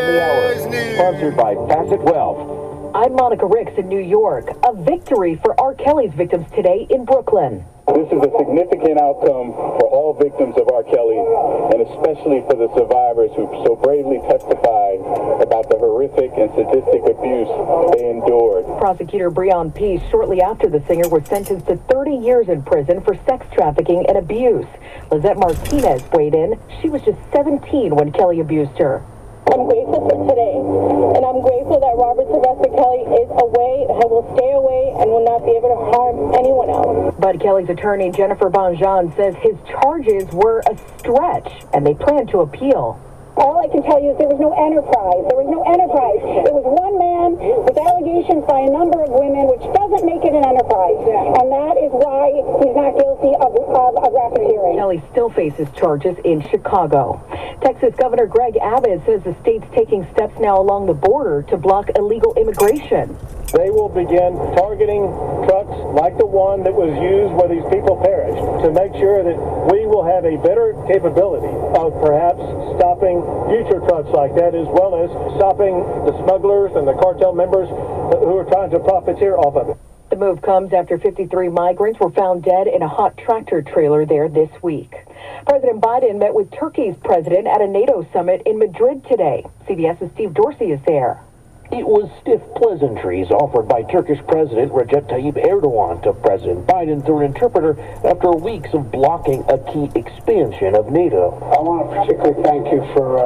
on the Hour, sponsored by Facet Wealth. I'm Monica Ricks in New York. A victory for R. Kelly's victims today in Brooklyn. This is a significant outcome for all victims of R. Kelly, and especially for the survivors who so bravely testified about the horrific and sadistic abuse they endured. Prosecutor Breon Peace, shortly after the singer was sentenced to 30 years in prison for sex trafficking and abuse. Lizette Martinez weighed in. She was just 17 when Kelly abused her. I'm grateful for today, and I'm grateful that Robert Sylvester Kelly is away and will stay away and will not be able to harm anyone else. But Kelly's attorney, Jennifer Bonjean, says his charges were a stretch, and they plan to appeal. All I can tell you is there was no enterprise. There was no enterprise. It was one man with allegations by a number of women, which doesn't make it an enterprise. And that is why he's not guilty of racketeering. Kelly still faces charges in Chicago. Texas Governor Greg Abbott says the state's taking steps now along the border to block illegal immigration. They will begin targeting trucks like the one that was used where these people perished to make sure that we will have a better capability of perhaps stopping future trucks like that, as well as stopping the smugglers and the cartel members who are trying to profiteer off of it. The move comes after 53 migrants were found dead in a hot tractor trailer there this week. President Biden met with Turkey's president at a NATO summit in Madrid today. CBS's Steve Dorsey is there. It was stiff pleasantries offered by Turkish President Recep Tayyip Erdogan to President Biden through an interpreter after weeks of blocking a key expansion of NATO. I want to particularly thank you for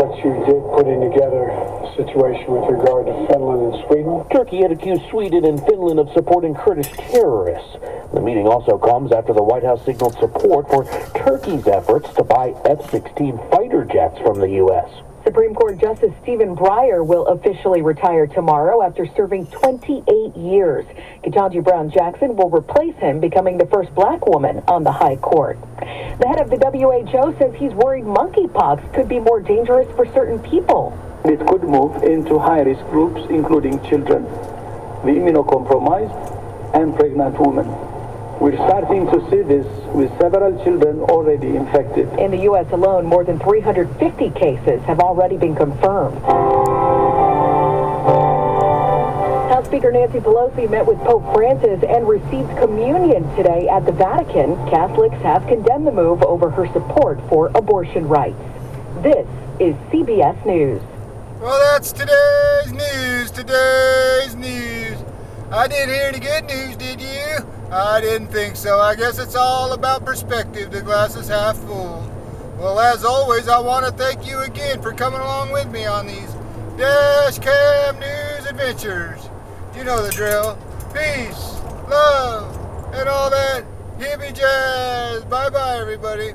what you did putting together a situation with regard to Finland and Sweden. Turkey had accused Sweden and Finland of supporting Kurdish terrorists. The meeting also comes after the White House signaled support for Turkey's efforts to buy F-16 fighter jets from the U.S. Supreme Court Justice Stephen Breyer will officially retire tomorrow after serving 28 years. Ketanji Brown Jackson will replace him, becoming the first black woman on the High Court. The head of the WHO says he's worried monkeypox could be more dangerous for certain people. It could move into high-risk groups, including children, the immunocompromised, and pregnant women. We're starting to see this with several children already infected. In the U.S. alone, more than 350 cases have already been confirmed. House Speaker Nancy Pelosi met with Pope Francis and received communion today at the Vatican. Catholics have condemned the move over her support for abortion rights. This is CBS News. Well, that's today's news. I didn't hear any good news, did you? I didn't think so. I guess it's all about perspective. The glass is half full. Well, as always, I want to thank you again for coming along with me on these Dash Cam News adventures. You know the drill. Peace, love, and all that hippie jazz. Bye-bye, everybody.